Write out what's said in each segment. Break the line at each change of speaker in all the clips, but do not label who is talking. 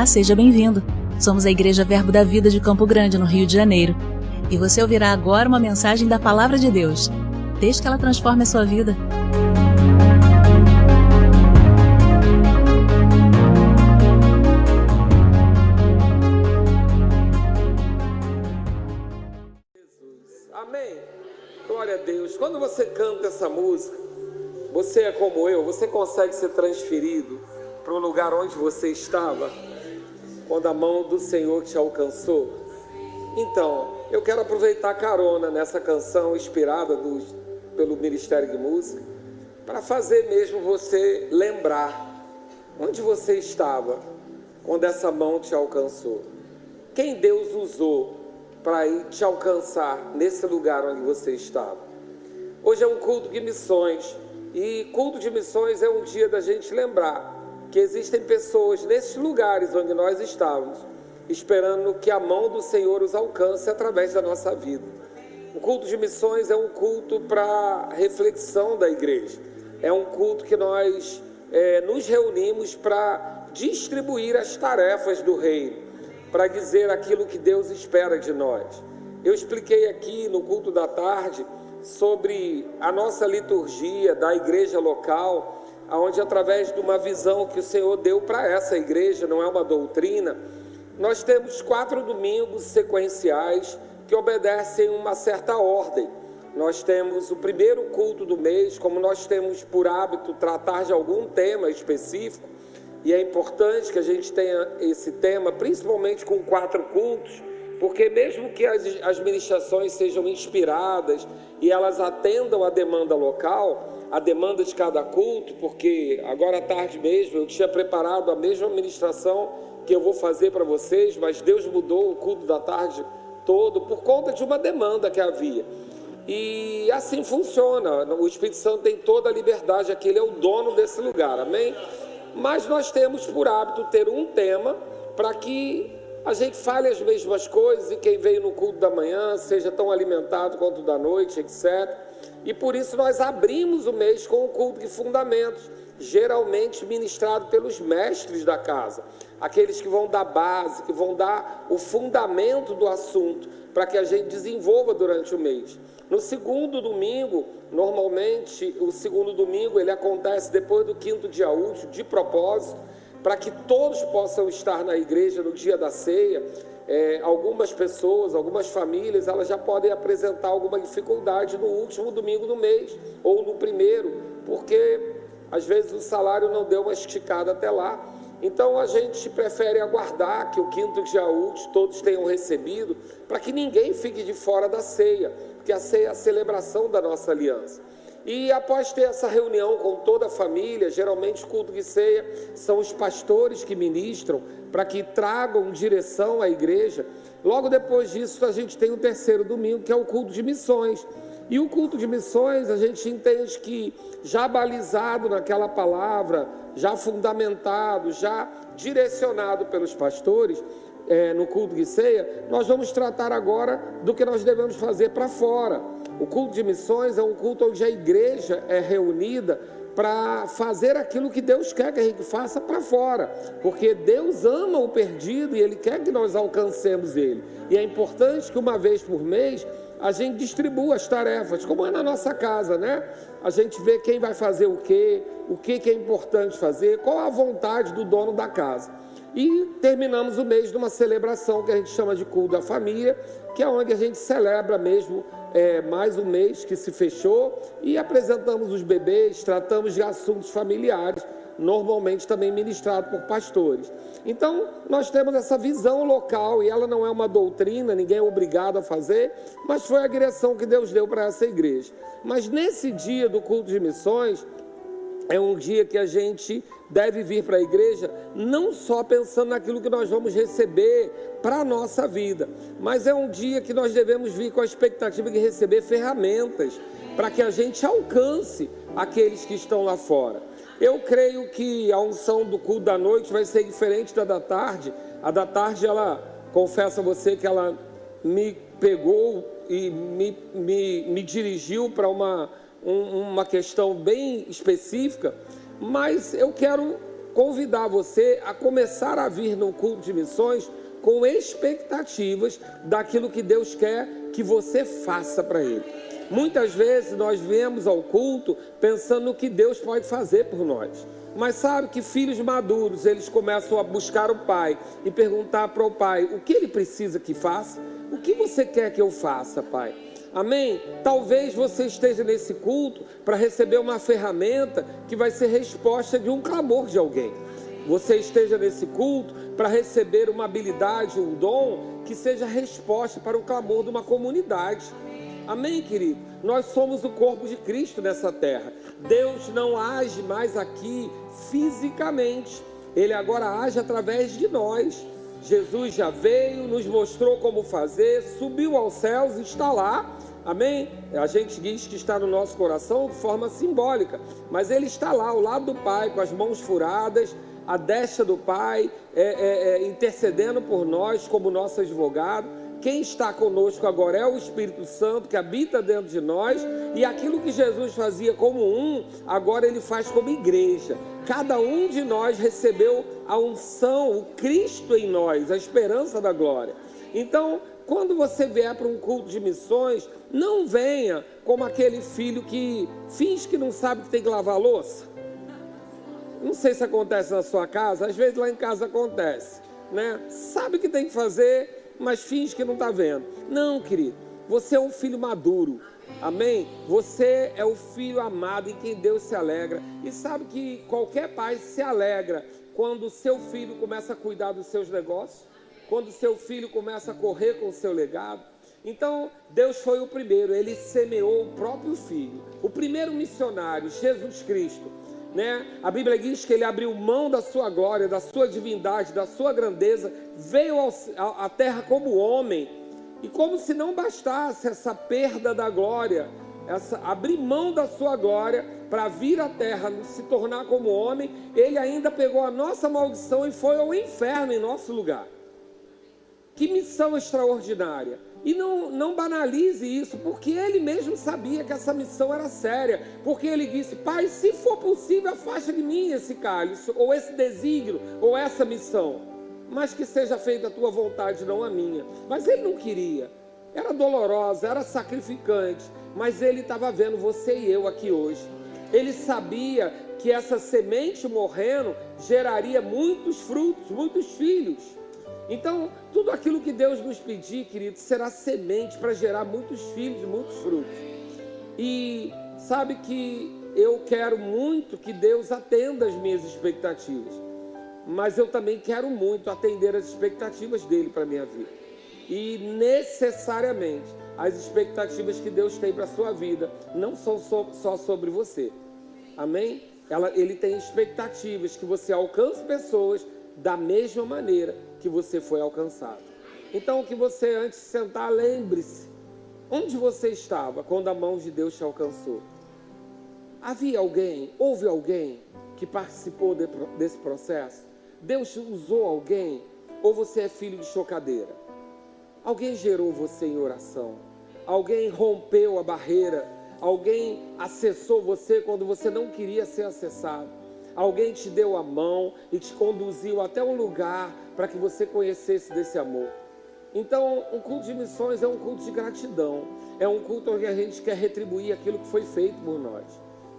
Olá, seja bem-vindo. Somos a Igreja Verbo da Vida de Campo Grande, no Rio de Janeiro. E você ouvirá agora uma mensagem da Palavra de Deus. Desde que ela transforme a sua vida.
Amém. Glória a Deus. Quando você canta essa música, você é como eu, você consegue ser transferido para o lugar onde você estava, quando a mão do Senhor te alcançou. Então, eu quero aproveitar carona nessa canção inspirada pelo Ministério de Música, para fazer mesmo você lembrar onde você estava, quando essa mão te alcançou. Quem Deus usou para ir te alcançar nesse lugar onde você estava. Hoje é um culto de missões, e culto de missões é um dia da gente lembrar que existem pessoas nesses lugares onde nós estávamos, esperando que a mão do Senhor os alcance através da nossa vida. O culto de missões é um culto para reflexão da igreja, é um culto que nós nos reunimos para distribuir as tarefas do reino, para dizer aquilo que Deus espera de nós. Eu expliquei aqui no culto da tarde sobre a nossa liturgia da igreja local, onde através de uma visão que o Senhor deu para essa igreja, não é uma doutrina, nós temos 4 domingos sequenciais que obedecem uma certa ordem. Nós temos o primeiro culto do mês, como nós temos por hábito tratar de algum tema específico, e é importante que a gente tenha esse tema, principalmente com 4 cultos, porque mesmo que as ministrações sejam inspiradas e elas atendam a demanda local, a demanda de cada culto, porque agora à tarde mesmo eu tinha preparado a mesma ministração que eu vou fazer para vocês, mas Deus mudou o culto da tarde todo por conta de uma demanda que havia. E assim funciona, o Espírito Santo tem toda a liberdade, aqui ele é o dono desse lugar, amém? Mas nós temos por hábito ter um tema para que a gente fale as mesmas coisas e quem veio no culto da manhã seja tão alimentado quanto da noite, etc. E por isso nós abrimos o mês com o culto de fundamentos, geralmente ministrado pelos mestres da casa, aqueles que vão dar base, que vão dar o fundamento do assunto, para que a gente desenvolva durante o mês. No segundo domingo, normalmente o segundo domingo ele acontece depois do 5º dia útil, de propósito, para que todos possam estar na igreja no dia da ceia. Algumas pessoas, algumas famílias, elas já podem apresentar alguma dificuldade no último domingo do mês, ou no primeiro, porque às vezes o salário não deu uma esticada até lá. Então a gente prefere aguardar que o 5º dia útil todos tenham recebido, para que ninguém fique de fora da ceia, porque a ceia é a celebração da nossa aliança. E após ter essa reunião com toda a família, geralmente o culto de ceia são os pastores que ministram, para que tragam direção à igreja. Logo depois disso a gente tem o 3º domingo, que é o culto de missões. E o culto de missões a gente entende que já balizado naquela palavra, já fundamentado, já direcionado pelos pastores, no culto de ceia, nós vamos tratar agora do que nós devemos fazer para fora. O culto de missões é um culto onde a igreja é reunida para fazer aquilo que Deus quer que a gente faça para fora, porque Deus ama o perdido e Ele quer que nós alcancemos Ele. E é importante que uma vez por mês a gente distribua as tarefas, como é na nossa casa, né? A gente vê quem vai fazer o que é importante fazer, qual a vontade do dono da casa. E terminamos o mês numa celebração que a gente chama de culto da família, que é onde a gente celebra mesmo mais um mês que se fechou, e apresentamos os bebês, tratamos de assuntos familiares, normalmente também ministrado por pastores. Então nós temos essa visão local, e ela não é uma doutrina, ninguém é obrigado a fazer, mas foi a direção que Deus deu para essa igreja. Mas nesse dia do culto de missões, é um dia que a gente deve vir para a igreja não só pensando naquilo que nós vamos receber para a nossa vida, mas é um dia que nós devemos vir com a expectativa de receber ferramentas para que a gente alcance aqueles que estão lá fora. Eu creio que a unção do culto da noite vai ser diferente da tarde. A da tarde, ela, confesso a você que ela me pegou e me dirigiu para uma questão bem específica, mas eu quero convidar você a começar a vir no culto de missões com expectativas daquilo que Deus quer que você faça para Ele. Muitas vezes nós viemos ao culto pensando no que Deus pode fazer por nós. Mas sabe que filhos maduros, eles começam a buscar o pai e perguntar para o pai, o que ele precisa que faça? O que você quer que eu faça, pai? Amém? Talvez você esteja nesse culto para receber uma ferramenta que vai ser resposta de um clamor de alguém. Você esteja nesse culto para receber uma habilidade, um dom que seja resposta para o clamor de uma comunidade. Amém, querido? Nós somos o corpo de Cristo nessa terra. Deus não age mais aqui fisicamente. Ele agora age através de nós. Jesus já veio, nos mostrou como fazer, subiu aos céus e está lá. Amém? A gente diz que está no nosso coração de forma simbólica. Mas Ele está lá, ao lado do Pai, com as mãos furadas, à destra do Pai, intercedendo por nós como nosso advogado. Quem está conosco agora é o Espírito Santo, que habita dentro de nós, e aquilo que Jesus fazia como um, agora Ele faz como igreja. Cada um de nós recebeu a unção, o Cristo em nós, a esperança da glória. Então, quando você vier para um culto de missões, não venha como aquele filho que finge que não sabe que tem que lavar a louça. Não sei se acontece na sua casa, às vezes lá em casa acontece, né? Sabe que tem que fazer, mas finge que não está vendo. Não, querido, você é um filho maduro, amém? Você é o filho amado em quem Deus se alegra. E sabe que qualquer pai se alegra quando o seu filho começa a cuidar dos seus negócios, quando o seu filho começa a correr com o seu legado. Então, Deus foi o primeiro, Ele semeou o próprio Filho, o primeiro missionário, Jesus Cristo, né? A Bíblia diz que Ele abriu mão da sua glória, da sua divindade, da sua grandeza, veio à terra como homem, e como se não bastasse essa perda da glória, abrir mão da sua glória para vir à terra, se tornar como homem, Ele ainda pegou a nossa maldição e foi ao inferno em nosso lugar. Que missão extraordinária! E não banalize isso, porque Ele mesmo sabia que essa missão era séria, porque Ele disse, Pai, se for possível, afasta de mim esse cálice, ou esse desígnio, ou essa missão, mas que seja feita a tua vontade, não a minha. Mas Ele não queria, era dolorosa, era sacrificante, mas Ele estava vendo você e eu aqui hoje. Ele sabia que essa semente morrendo geraria muitos frutos, muitos filhos. Então, tudo aquilo que Deus nos pedir, querido, será semente para gerar muitos filhos, muitos frutos. E sabe que eu quero muito que Deus atenda as minhas expectativas, mas eu também quero muito atender as expectativas dEle para a minha vida. E necessariamente, as expectativas que Deus tem para a sua vida não são só sobre você. Amém? Ele tem expectativas que você alcance pessoas da mesma maneira que você foi alcançado. Então, que você, antes de sentar, lembre-se onde você estava quando a mão de Deus te alcançou. Houve alguém que participou desse processo? Deus usou alguém? Ou você é filho de chocadeira? Alguém gerou você em oração? Alguém rompeu a barreira? Alguém acessou você quando você não queria ser acessado? Alguém te deu a mão e te conduziu até um lugar para que você conhecesse desse amor. Então, um culto de missões é um culto de gratidão. É um culto onde a gente quer retribuir aquilo que foi feito por nós.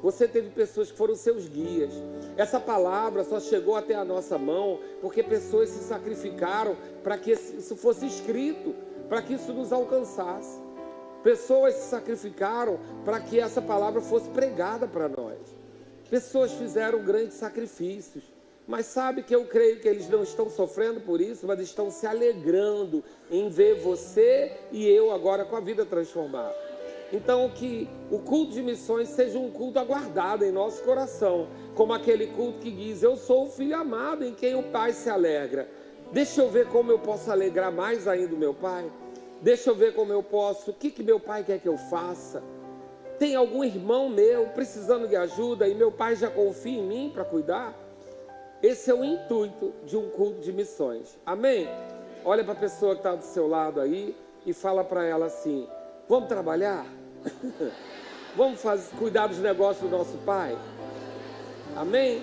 Você teve pessoas que foram seus guias. Essa palavra só chegou até a nossa mão porque pessoas se sacrificaram para que isso fosse escrito, para que isso nos alcançasse. Pessoas se sacrificaram para que essa palavra fosse pregada para nós. Pessoas fizeram grandes sacrifícios, mas sabe que eu creio que eles não estão sofrendo por isso, mas estão se alegrando em ver você e eu agora com a vida transformada. Então que o culto de missões seja um culto aguardado em nosso coração, como aquele culto que diz, eu sou o filho amado em quem o Pai se alegra. Deixa eu ver como eu posso alegrar mais ainda o meu Pai. Deixa eu ver como eu posso, o que meu Pai quer que eu faça. Tem algum irmão meu precisando de ajuda e meu Pai já confia em mim para cuidar? Esse é o intuito de um culto de missões. Amém? Olha para a pessoa que está do seu lado aí e fala para ela assim, vamos trabalhar? Vamos cuidar dos negócios do nosso Pai? Amém?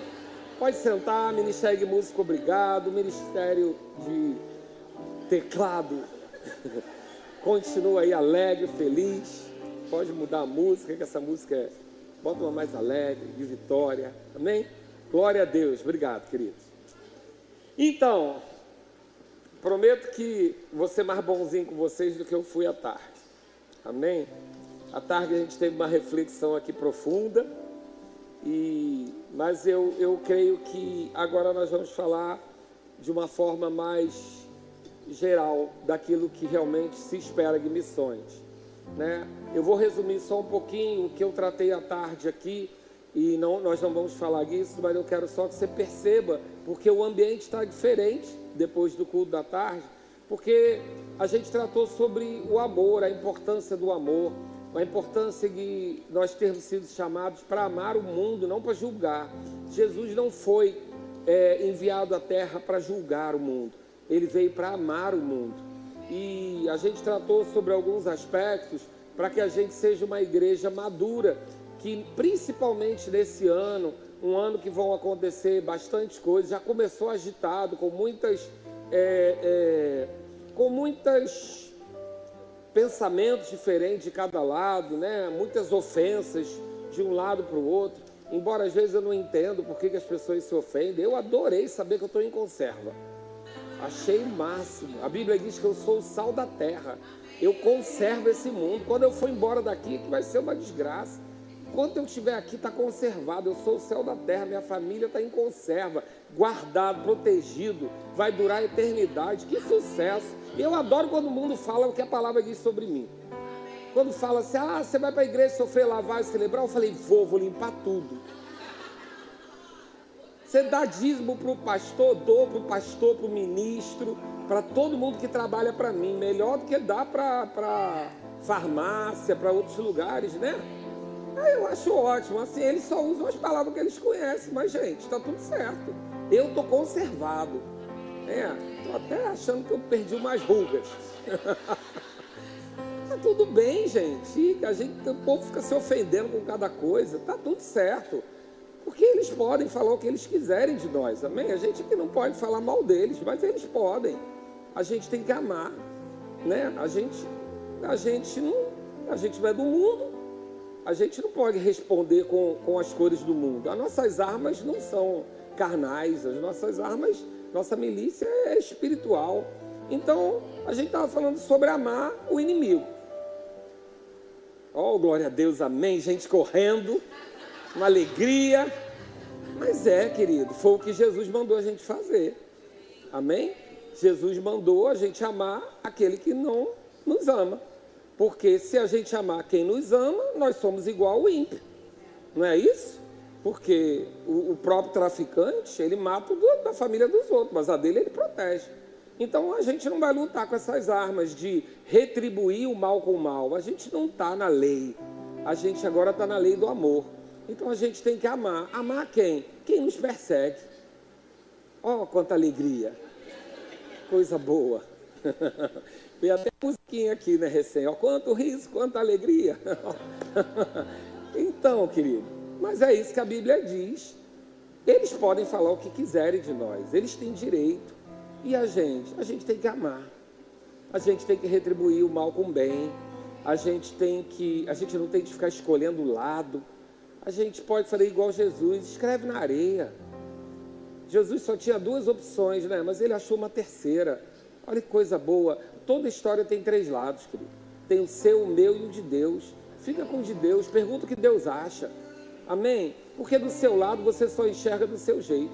Pode sentar, Ministério de Música, obrigado. Ministério de Teclado, continua aí alegre, feliz. Pode mudar a música, que essa música é... Bota uma mais alegre, de vitória. Amém? Glória a Deus. Obrigado, queridos. Então, prometo que vou ser mais bonzinho com vocês do que eu fui à tarde. Amém? À tarde a gente teve uma reflexão aqui profunda. Mas eu creio que agora nós vamos falar de uma forma mais geral daquilo que realmente se espera de missões, né? Eu vou resumir só um pouquinho o que eu tratei à tarde aqui, e nós não vamos falar disso, mas eu quero só que você perceba, porque o ambiente está diferente depois do culto da tarde, porque a gente tratou sobre o amor, a importância do amor, a importância de nós termos sido chamados para amar o mundo, não para julgar. Jesus não foi enviado à terra para julgar o mundo, ele veio para amar o mundo. E a gente tratou sobre alguns aspectos para que a gente seja uma igreja madura, que principalmente nesse ano, um ano que vão acontecer bastante coisas, já começou agitado, com muitas pensamentos diferentes de cada lado, né? Muitas ofensas de um lado para o outro, embora às vezes eu não entendo por que as pessoas se ofendem. Eu adorei saber que eu estou em conserva, achei o máximo. A Bíblia diz que eu sou o sal da terra, eu conservo esse mundo. Quando eu for embora daqui, que vai ser uma desgraça. Enquanto eu estiver aqui, está conservado. Eu sou o céu da terra, minha família está em conserva, guardado, protegido, vai durar a eternidade. Que sucesso! Eu adoro quando o mundo fala o que a palavra diz sobre mim. Quando fala assim, você vai para a igreja sofrer, lavar e celebrar, eu falei, vou limpar tudo. Você dá dízimo para o pastor, dou para o pastor, para o ministro, para todo mundo que trabalha para mim, melhor do que dá para farmácia, para outros lugares, né? Eu acho ótimo, assim, eles só usam as palavras que eles conhecem, mas, gente, está tudo certo. Eu estou conservado. Estou até achando que eu perdi umas rugas. Tá tudo bem, gente. O povo fica se ofendendo com cada coisa. Tá tudo certo. Porque eles podem falar o que eles quiserem de nós, amém? A gente aqui não pode falar mal deles, mas eles podem. A gente tem que amar, né? A gente não é do mundo. A gente não pode responder com as cores do mundo. As nossas armas não são carnais, as nossas armas, nossa milícia é espiritual. Então, a gente estava falando sobre amar o inimigo. Oh, glória a Deus, amém. Gente correndo, uma alegria. Mas querido, foi o que Jesus mandou a gente fazer. Amém? Jesus mandou a gente amar aquele que não nos ama. Porque se a gente amar quem nos ama, nós somos igual ao ímpio. Não é isso? Porque o próprio traficante, ele mata da família dos outros, mas a dele ele protege. Então a gente não vai lutar com essas armas de retribuir o mal com o mal. A gente não está na lei. A gente agora está na lei do amor. Então a gente tem que amar. Amar quem? Quem nos persegue. Oh, quanta alegria. Coisa boa. Veio até musiquinha aqui, né, recém. Ó, quanto riso, quanta alegria. Então, querido, mas é isso que a Bíblia diz. Eles podem falar o que quiserem de nós. Eles têm direito. E a gente tem que amar. A gente tem que retribuir o mal com o bem. A gente não tem que ficar escolhendo o lado. A gente pode fazer igual Jesus, escreve na areia. Jesus só tinha 2 opções, né? Mas ele achou uma terceira. Olha que coisa boa. Toda história tem 3 lados, querido. Tem o seu, o meu e o de Deus. Fica com o de Deus, pergunta o que Deus acha. Amém? Porque do seu lado você só enxerga do seu jeito.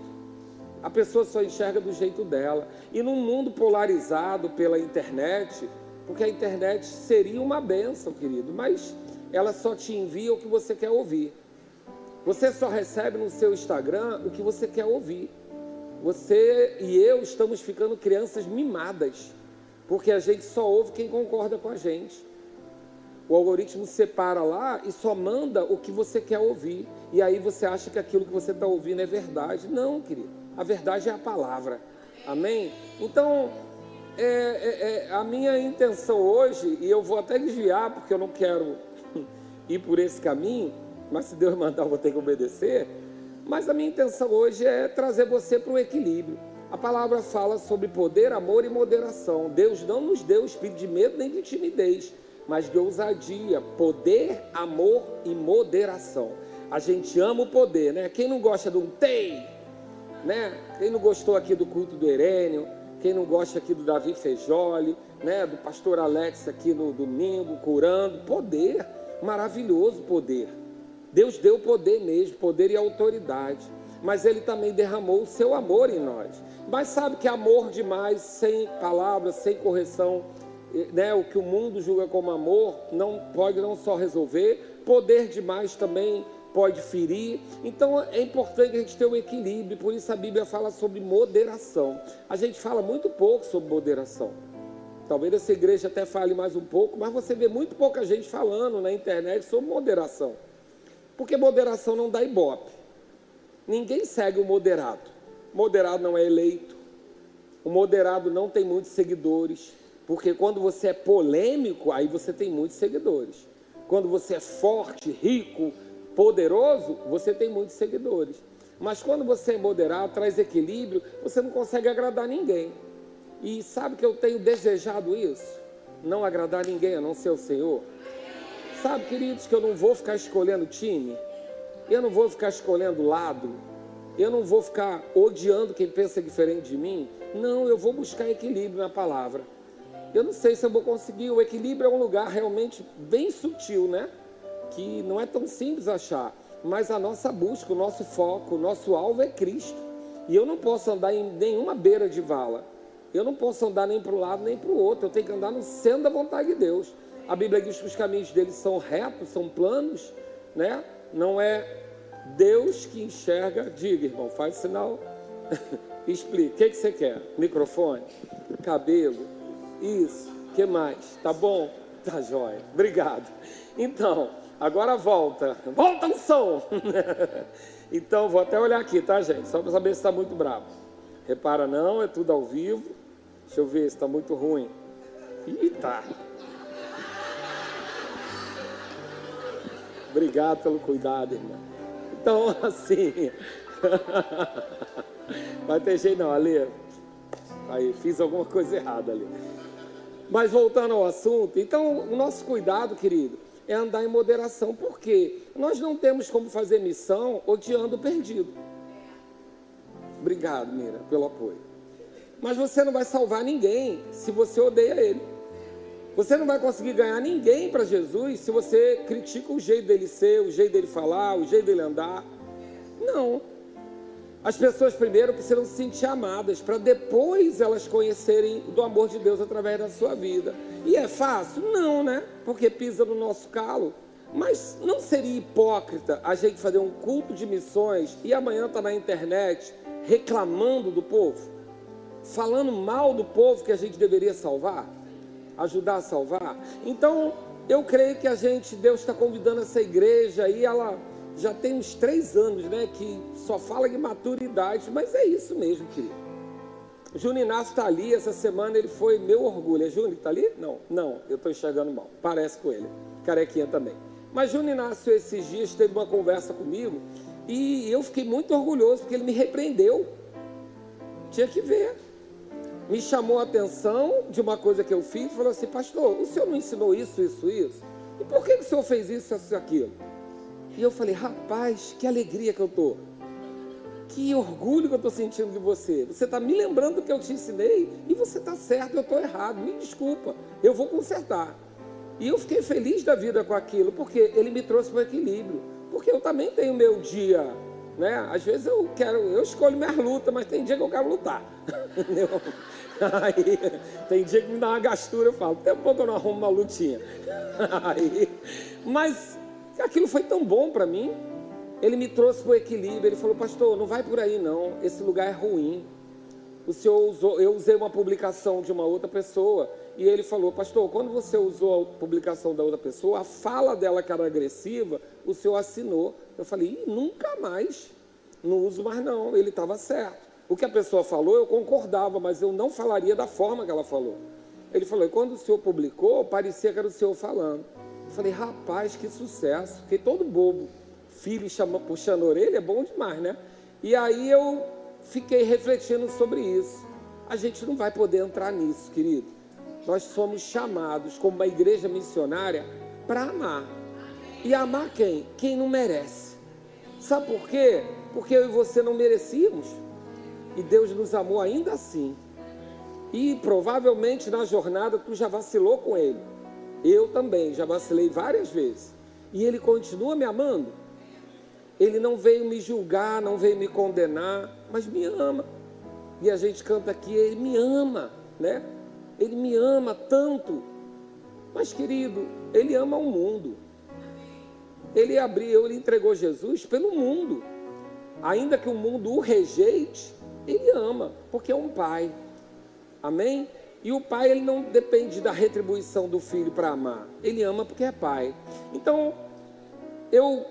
A pessoa só enxerga do jeito dela. E num mundo polarizado pela internet, porque a internet seria uma bênção, querido, mas ela só te envia o que você quer ouvir. Você só recebe no seu Instagram o que você quer ouvir. Você e eu estamos ficando crianças mimadas, porque a gente só ouve quem concorda com a gente. O algoritmo separa lá e só manda o que você quer ouvir. E aí você acha que aquilo que você está ouvindo é verdade. Não, querido. A verdade é a palavra. Amém? Então, a minha intenção hoje, e eu vou até desviar, porque eu não quero ir por esse caminho, mas se Deus mandar eu vou ter que obedecer. Mas a minha intenção hoje é trazer você para o equilíbrio. A palavra fala sobre poder, amor e moderação. Deus não nos deu espírito de medo nem de timidez, mas de ousadia, poder, amor e moderação. A gente ama o poder, né? Quem não gosta de um TEI, né? Quem não gostou aqui do culto do Herênio, quem não gosta aqui do Davi Fejoli, né? Do pastor Alex aqui no domingo, curando. Poder, maravilhoso poder. Deus deu poder mesmo, poder e autoridade. Mas Ele também derramou o seu amor em nós. Mas sabe que amor demais, sem palavras, sem correção, né? O que o mundo julga como amor, pode não só resolver, poder demais também pode ferir. Então é importante a gente ter um equilíbrio. Por isso a Bíblia fala sobre moderação. A gente fala muito pouco sobre moderação. Talvez essa igreja até fale mais um pouco, mas você vê muito pouca gente falando na internet sobre moderação. Porque moderação não dá ibope. Ninguém segue o moderado. O moderado não é eleito. O moderado não tem muitos seguidores. Porque quando você é polêmico, aí você tem muitos seguidores. Quando você é forte, rico, poderoso, você tem muitos seguidores. Mas quando você é moderado, traz equilíbrio, você não consegue agradar ninguém. E sabe que eu tenho desejado isso? Não agradar ninguém, a não ser o Senhor. Sabe, queridos, que eu não vou ficar escolhendo time. Eu não vou ficar escolhendo lado. Eu não vou ficar odiando quem pensa diferente de mim. Não, eu vou buscar equilíbrio na palavra. Eu não sei se eu vou conseguir. O equilíbrio é um lugar realmente bem sutil, né? Que não é tão simples achar. Mas a nossa busca, o nosso foco, o nosso alvo é Cristo. E eu não posso andar em nenhuma beira de vala. Eu não posso andar nem para um lado nem para o outro. Eu tenho que andar no centro da vontade de Deus. A Bíblia diz que os caminhos dele são retos, são planos, né? Não é Deus que enxerga. Diga, irmão, faz sinal. Explica. O que você quer? Microfone? Cabelo? Isso. O que mais? Tá bom? Tá jóia. Obrigado. Então, agora volta. Volta o som. Então, vou até olhar aqui, tá, gente? Só para saber se está muito bravo. Repara, não, é tudo ao vivo. Deixa eu ver se está muito ruim. Ih, tá. Obrigado pelo cuidado, irmão. Então, assim... Vai ter jeito não, Ali. Aí, fiz alguma coisa errada ali. Mas voltando ao assunto, então, o nosso cuidado, querido, é andar em moderação. Por quê? Nós não temos como fazer missão odiando o perdido. Obrigado, Mira, pelo apoio. Mas você não vai salvar ninguém se você odeia ele. Você não vai conseguir ganhar ninguém para Jesus se você critica o jeito dele ser, o jeito dele falar, o jeito dele andar. Não. As pessoas primeiro precisam se sentir amadas para depois elas conhecerem do amor de Deus através da sua vida. E é fácil? Não, né? Porque pisa no nosso calo. Mas não seria hipócrita a gente fazer um culto de missões e amanhã estar na internet reclamando do povo? Falando mal do povo que a gente deveria salvar? Ajudar a salvar? Então, eu creio que Deus está convidando essa igreja e ela já tem uns 3 anos, né, que só fala de maturidade, mas é isso mesmo, querido. O Júnior Inácio está ali, essa semana ele foi meu orgulho. É Júnior que está ali? Não, eu estou enxergando mal, parece com ele, carequinha também. Mas Júnior Inácio esses dias teve uma conversa comigo e eu fiquei muito orgulhoso porque ele me repreendeu. Tinha que ver. Me chamou a atenção de uma coisa que eu fiz e falou assim: pastor, o senhor não ensinou isso? E por que o senhor fez isso, aquilo? E eu falei: rapaz, que alegria que eu estou. Que orgulho que eu estou sentindo de você. Você está me lembrando do que eu te ensinei e você está certo, eu estou errado. Me desculpa, eu vou consertar. E eu fiquei feliz da vida com aquilo, porque ele me trouxe para o equilíbrio. Porque eu também tenho meu dia, né? Às vezes eu escolho minhas lutas, mas tem dia que eu quero lutar. Entendeu? Aí, tem dia que me dá uma gastura, eu falo, até pouco eu não arrumo uma lutinha. Aí, mas aquilo foi tão bom para mim. Ele me trouxe para o equilíbrio. Ele falou: pastor, não vai por aí não, esse lugar é ruim. O senhor usou, eu usei uma publicação de uma outra pessoa e ele falou: pastor, quando você usou a publicação da outra pessoa, a fala dela que era agressiva, o senhor assinou. Eu falei: nunca mais, não uso mais não. Ele estava certo. O que a pessoa falou eu concordava, mas eu não falaria da forma que ela falou. Ele falou: e quando o senhor publicou, parecia que era o senhor falando. Eu falei: rapaz, que sucesso. Fiquei todo bobo. filho puxando a orelha é bom demais, né? E aí eu fiquei refletindo sobre isso. A gente não vai poder entrar nisso, querido. Nós somos chamados como uma igreja missionária para amar. E amar quem? Quem não merece. Sabe por quê? Porque eu e você não merecíamos. E Deus nos amou ainda assim. E provavelmente na jornada tu já vacilou com Ele. Eu também já vacilei várias vezes. E Ele continua me amando. Ele não veio me julgar, não veio me condenar, mas me ama. E a gente canta aqui, Ele me ama, né? Ele me ama tanto. Mas, querido, Ele ama o mundo. Ele entregou Jesus pelo mundo. Ainda que o mundo o rejeite, Ele ama, porque é um pai. Amém? E o pai, ele não depende da retribuição do filho para amar. Ele ama porque é pai. Então,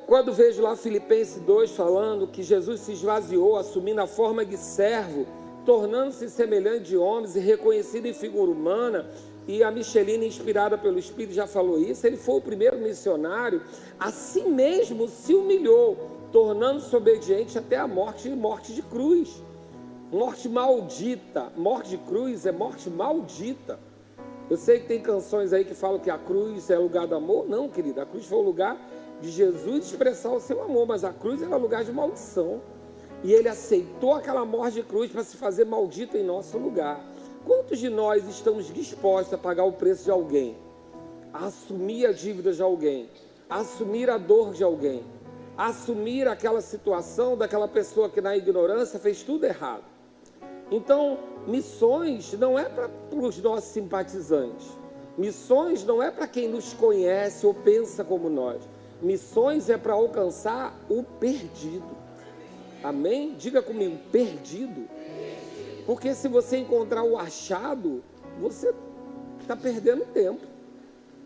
quando vejo lá Filipenses 2 falando que Jesus se esvaziou, assumindo a forma de servo, tornando-se semelhante de homens e reconhecido em figura humana, e a Michelina, inspirada pelo Espírito, já falou isso, ele foi o primeiro missionário, a si mesmo se humilhou, tornando-se obediente até a morte de cruz. Morte maldita. Morte de cruz é morte maldita. Eu sei que tem canções aí que falam que a cruz é lugar do amor. Não, querida, a cruz foi o lugar de Jesus expressar o seu amor, mas a cruz era lugar de maldição. E ele aceitou aquela morte de cruz para se fazer maldito em nosso lugar. Quantos de nós estamos dispostos a pagar o preço de alguém? A assumir a dívida de alguém? A assumir a dor de alguém? A assumir aquela situação daquela pessoa que na ignorância fez tudo errado? Então, missões não é para os nossos simpatizantes. Missões não é para quem nos conhece ou pensa como nós. Missões é para alcançar o perdido. Amém? Diga comigo, perdido. Porque se você encontrar o achado, você está perdendo tempo.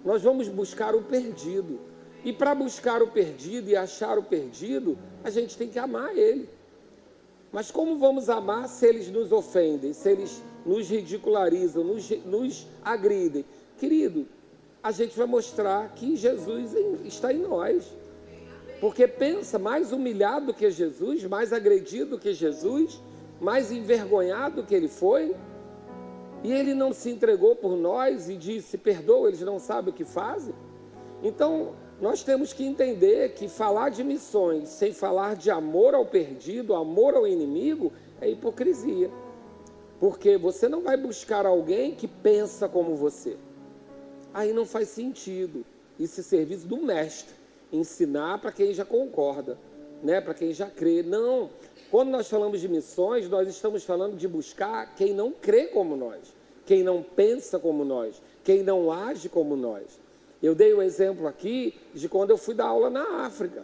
Nós vamos buscar o perdido. E para buscar o perdido e achar o perdido, a gente tem que amar ele. Mas como vamos amar se eles nos ofendem, se eles nos ridicularizam, nos agridem? Querido, a gente vai mostrar que Jesus está em nós. Porque pensa, mais humilhado do que Jesus, mais agredido do que Jesus, mais envergonhado que ele foi, e ele não se entregou por nós e disse, perdoa, eles não sabem o que fazem. Então, nós temos que entender que falar de missões sem falar de amor ao perdido, amor ao inimigo, é hipocrisia. Porque você não vai buscar alguém que pensa como você. Aí não faz sentido. Isso é serviço do mestre. Ensinar para quem já concorda, né? Para quem já crê. Não. Quando nós falamos de missões, nós estamos falando de buscar quem não crê como nós, quem não pensa como nós, quem não age como nós. Eu dei o exemplo aqui de quando eu fui dar aula na África.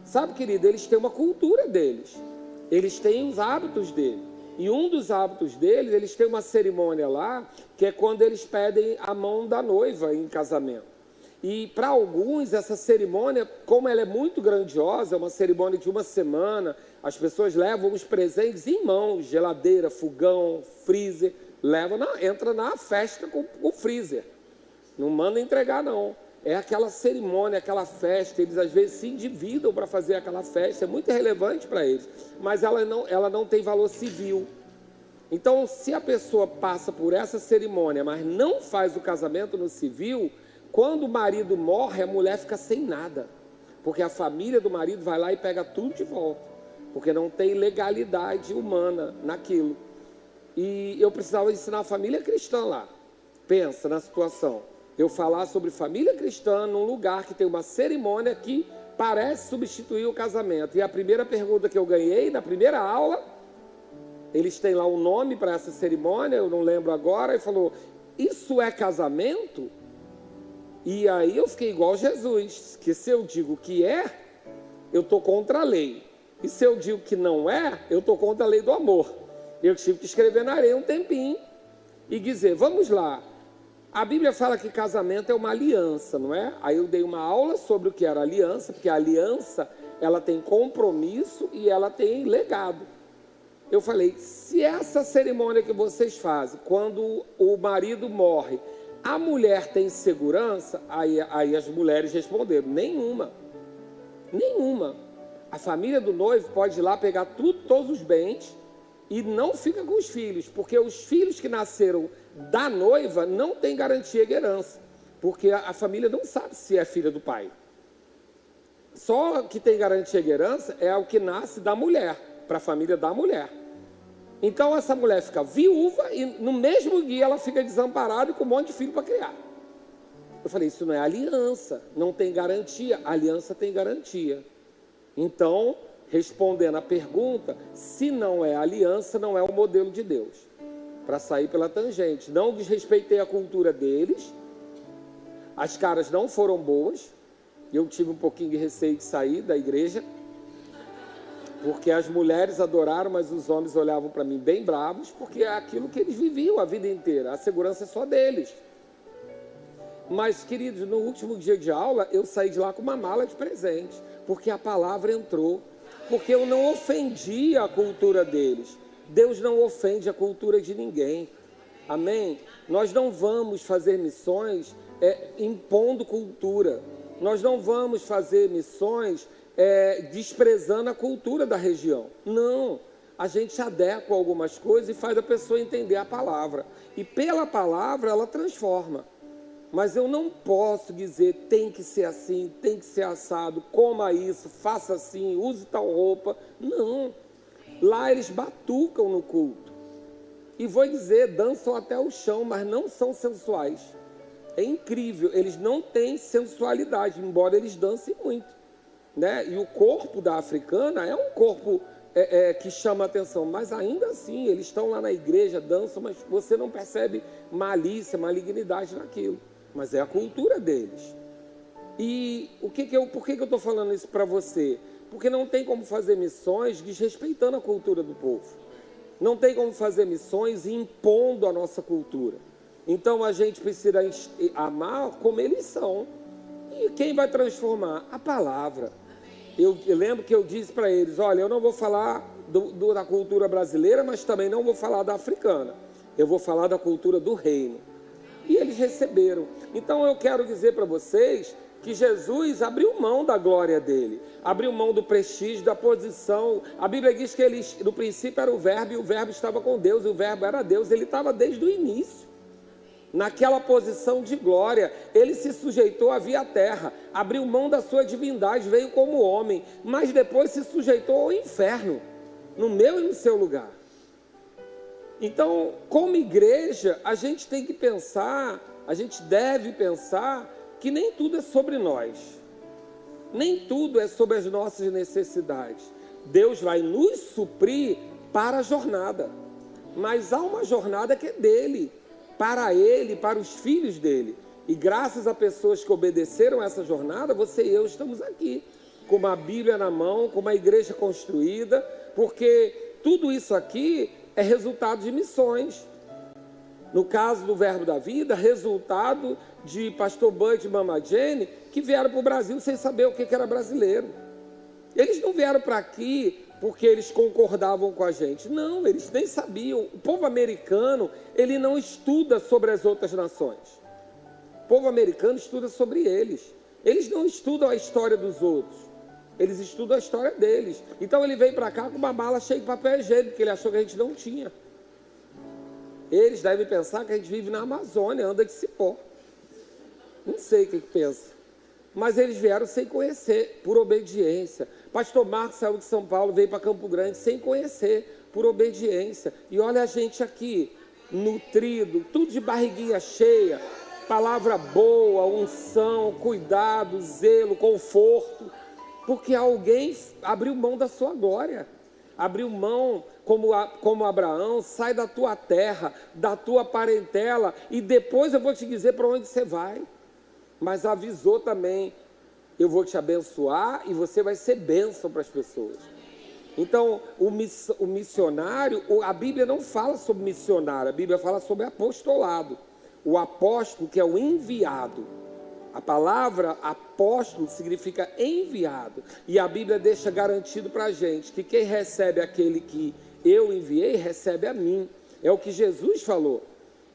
Sabe, querido, eles têm uma cultura deles. Eles têm os hábitos deles. E um dos hábitos deles, eles têm uma cerimônia lá, que é quando eles pedem a mão da noiva em casamento. E para alguns, essa cerimônia, como ela é muito grandiosa, é uma cerimônia de uma semana, as pessoas levam os presentes em mãos, geladeira, fogão, freezer, entra na festa com o freezer. Não manda entregar, não. É aquela cerimônia, aquela festa, eles às vezes se endividam para fazer aquela festa, é muito relevante para eles, mas ela não tem valor civil. Então, se a pessoa passa por essa cerimônia, mas não faz o casamento no civil, quando o marido morre, a mulher fica sem nada, porque a família do marido vai lá e pega tudo de volta, porque não tem legalidade humana naquilo. E eu precisava ensinar a família cristã lá. Pensa na situação. Eu falar sobre família cristã num lugar que tem uma cerimônia que parece substituir o casamento. E a primeira pergunta que eu ganhei na primeira aula, eles têm lá um nome para essa cerimônia, eu não lembro agora, e falou, isso é casamento? E aí eu fiquei igual Jesus, que se eu digo que é, eu estou contra a lei. E se eu digo que não é, eu estou contra a lei do amor. Eu tive que escrever na areia um tempinho e dizer, vamos lá. A Bíblia fala que casamento é uma aliança, não é? Aí eu dei uma aula sobre o que era aliança, porque a aliança, ela tem compromisso e ela tem legado. Eu falei, se essa cerimônia que vocês fazem, quando o marido morre, a mulher tem segurança? Aí as mulheres responderam, nenhuma. A família do noivo pode ir lá pegar todos os bens e não fica com os filhos, porque os filhos que nasceram da noiva não têm garantia de herança, porque a família não sabe se é filha do pai. Só que tem garantia de herança é o que nasce da mulher, para a família da mulher. Então essa mulher fica viúva e no mesmo dia ela fica desamparada e com um monte de filho para criar. Eu falei, isso não é aliança, não tem garantia. A aliança tem garantia. Então, respondendo a pergunta, se não é aliança, não é o modelo de Deus. Para sair pela tangente. Não desrespeitei a cultura deles. As caras não foram boas. Eu tive um pouquinho de receio de sair da igreja. Porque as mulheres adoraram, mas os homens olhavam para mim bem bravos. Porque é aquilo que eles viviam a vida inteira. A segurança é só deles. Mas, queridos, no último dia de aula, eu saí de lá com uma mala de presente. Porque a palavra entrou. Porque eu não ofendi a cultura deles. Deus não ofende a cultura de ninguém. Amém? Nós não vamos fazer missões impondo cultura. Nós não vamos fazer missões desprezando a cultura da região. Não. A gente adequa algumas coisas e faz a pessoa entender a palavra. E pela palavra ela transforma. Mas eu não posso dizer, tem que ser assim, tem que ser assado, coma isso, faça assim, use tal roupa. Não. Lá eles batucam no culto. E vou dizer, dançam até o chão, mas não são sensuais. É incrível, eles não têm sensualidade, embora eles dancem muito. Né? E o corpo da africana é um corpo que chama a atenção, mas ainda assim, eles estão lá na igreja, dançam, mas você não percebe malícia, malignidade naquilo. Mas é a cultura deles. E por que eu estou falando isso para você? Porque não tem como fazer missões desrespeitando a cultura do povo. Não tem como fazer missões impondo a nossa cultura. Então a gente precisa amar como eles são. E quem vai transformar? A palavra. Eu lembro que eu disse para eles, olha, eu não vou falar da cultura brasileira, mas também não vou falar da africana. Eu vou falar da cultura do reino. E eles receberam. Então eu quero dizer para vocês que Jesus abriu mão da glória dele, abriu mão do prestígio, da posição. A Bíblia diz que ele, no princípio era o verbo, e o verbo estava com Deus, e o verbo era Deus. Ele estava desde o início, naquela posição de glória. Ele se sujeitou à via terra, abriu mão da sua divindade, veio como homem, mas depois se sujeitou ao inferno, no meu e no seu lugar. Então, como igreja, a gente tem que pensar, a gente deve pensar que nem tudo é sobre nós. Nem tudo é sobre as nossas necessidades. Deus vai nos suprir para a jornada. Mas há uma jornada que é dele, para ele, para os filhos dele. E graças a pessoas que obedeceram essa jornada, você e eu estamos aqui, com uma Bíblia na mão, com uma igreja construída, porque tudo isso aqui é resultado de missões. No caso do Verbo da Vida, resultado de pastor Bud e Mama Jenny, que vieram para o Brasil sem saber o que era brasileiro. Eles não vieram para aqui porque eles concordavam com a gente. Não, eles nem sabiam. O povo americano, ele não estuda sobre as outras nações. O povo americano estuda sobre eles. Eles não estudam a história dos outros. Eles estudam a história deles. Então ele veio para cá com uma mala cheia de papel higiênico, porque ele achou que a gente não tinha. Eles devem pensar que a gente vive na Amazônia, anda de cipó. Não sei o que pensa. Mas eles vieram sem conhecer, por obediência. Pastor Marcos saiu de São Paulo, veio para Campo Grande sem conhecer, por obediência. E olha a gente aqui, nutrido, tudo de barriguinha cheia, palavra boa, unção, cuidado, zelo, conforto. Porque alguém abriu mão da sua glória, abriu mão, como Abraão, sai da tua terra, da tua parentela, e depois eu vou te dizer para onde você vai. Mas avisou também, eu vou te abençoar e você vai ser bênção para as pessoas. Então, o missionário, a Bíblia não fala sobre missionário, a Bíblia fala sobre apostolado. O apóstolo, que é o enviado. A palavra apóstolo significa enviado. E a Bíblia deixa garantido para a gente que quem recebe aquele que eu enviei, recebe a mim. É o que Jesus falou.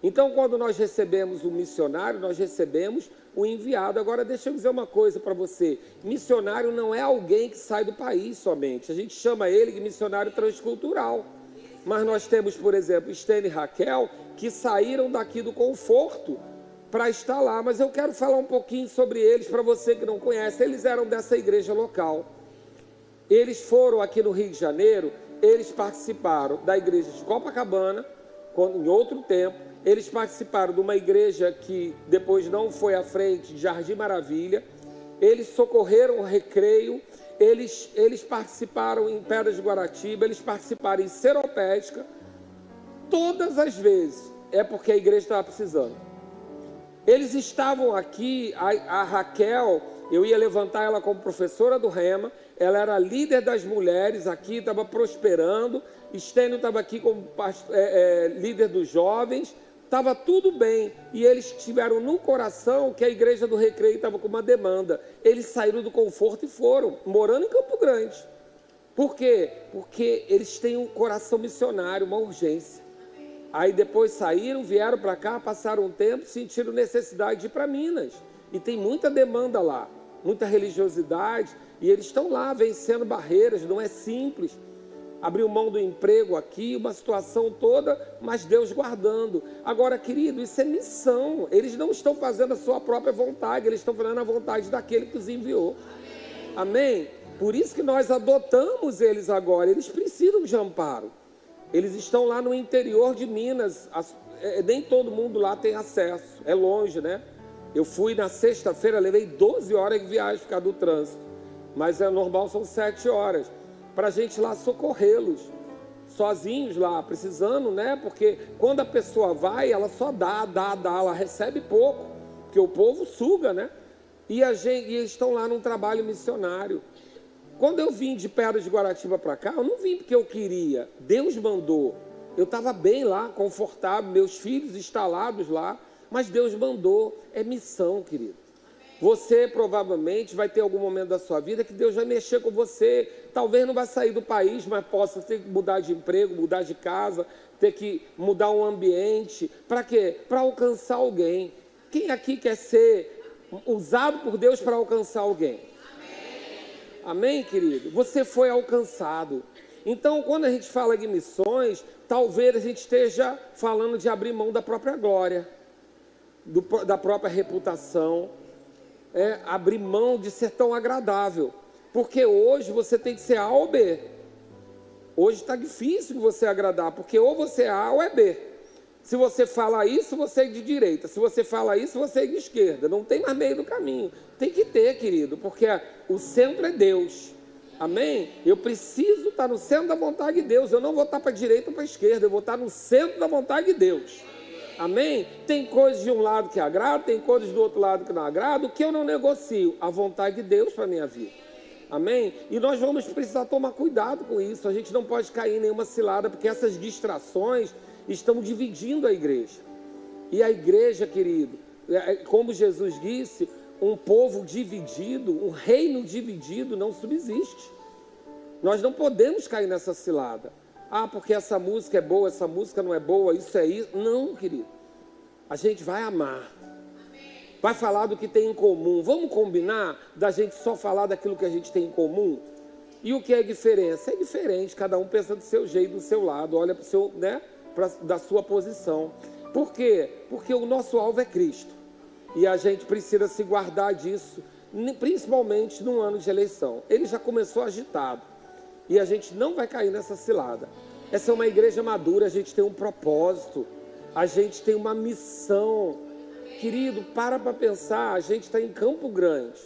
Então, quando nós recebemos um missionário, nós recebemos o enviado. Agora, deixa eu dizer uma coisa para você. Missionário não é alguém que sai do país somente. A gente chama ele de missionário transcultural. Mas nós temos, por exemplo, Estênio e Raquel, que saíram daqui do conforto para estar lá. Mas eu quero falar um pouquinho sobre eles, para você que não conhece. Eles eram dessa igreja local. Eles foram aqui no Rio de Janeiro, eles participaram da igreja de Copacabana, em outro tempo. Eles participaram de uma igreja que depois não foi à frente, de Jardim Maravilha. Eles socorreram o Recreio. Eles participaram em Pedras de Guaratiba. Eles participaram em Seropédica. Todas as vezes é porque a igreja estava precisando. Eles estavam aqui, a Raquel, eu ia levantar ela como professora do Rema. Ela era líder das mulheres aqui, estava prosperando. Estênio estava aqui como líder dos jovens. Estava tudo bem, e eles tiveram no coração que a igreja do Recreio estava com uma demanda. Eles saíram do conforto e foram, morando em Campo Grande. Por quê? Porque eles têm um coração missionário, uma urgência. Aí depois saíram, vieram para cá, passaram um tempo, sentiram necessidade de ir para Minas. E tem muita demanda lá, muita religiosidade, e eles estão lá vencendo barreiras, não é simples. Abriu mão do emprego aqui, uma situação toda, mas Deus guardando. Agora, querido, isso é missão. Eles não estão fazendo a sua própria vontade, eles estão fazendo a vontade daquele que os enviou. Amém? Por isso que nós adotamos eles agora. Eles precisam de amparo. Eles estão lá no interior de Minas. Nem todo mundo lá tem acesso. É longe, né? Eu fui na sexta-feira, levei 12 horas de viagem por causa do trânsito. Mas é normal, são 7 horas. Para a gente lá socorrê-los, sozinhos lá, precisando, né? Porque quando a pessoa vai, ela só dá, ela recebe pouco, porque o povo suga, né? E eles estão lá num trabalho missionário. Quando eu vim de Pedras de Guaratiba para cá, eu não vim porque eu queria, Deus mandou. Eu estava bem lá, confortável, meus filhos instalados lá, mas Deus mandou, é missão, querido. Você provavelmente vai ter algum momento da sua vida que Deus vai mexer com você. Talvez não vai sair do país, mas possa ter que mudar de emprego, mudar de casa, ter que mudar um ambiente. Para quê? Para alcançar alguém. Quem aqui quer ser usado por Deus para alcançar alguém? Amém, querido? Você foi alcançado. Então, quando a gente fala de missões, talvez a gente esteja falando de abrir mão da própria glória, da própria reputação. Abrir mão de ser tão agradável, porque hoje você tem que ser A ou B. Hoje está difícil você agradar, porque ou você é A ou é B. Se você fala isso, você é de direita. Se você fala isso, você é de esquerda. Não tem mais meio do caminho. Tem que ter, querido, porque o centro é Deus. Amém? Eu preciso estar no centro da vontade de Deus. Eu não vou estar para a direita ou para a esquerda. Eu vou estar no centro da vontade de Deus. Amém? Tem coisas de um lado que agradam, tem coisas do outro lado que não agradam. O que eu não negocio? A vontade de Deus para a minha vida. Amém? E nós vamos precisar tomar cuidado com isso. A gente não pode cair em nenhuma cilada, porque essas distrações estão dividindo a igreja. E a igreja, querido, como Jesus disse, um povo dividido, um reino dividido não subsiste. Nós não podemos cair nessa cilada. Ah, porque essa música é boa, essa música não é boa, isso é isso. Não, querido. A gente vai amar. Vai falar do que tem em comum. Vamos combinar da gente só falar daquilo que a gente tem em comum? E o que é diferença? É diferente, cada um pensa do seu jeito, do seu lado, olha para o seu, né, da sua posição. Por quê? Porque o nosso alvo é Cristo. E a gente precisa se guardar disso, principalmente num ano de eleição. Ele já começou agitado. E a gente não vai cair nessa cilada. Essa é uma igreja madura, a gente tem um propósito, a gente tem uma missão. Querido, para pensar, a gente está em Campo Grande.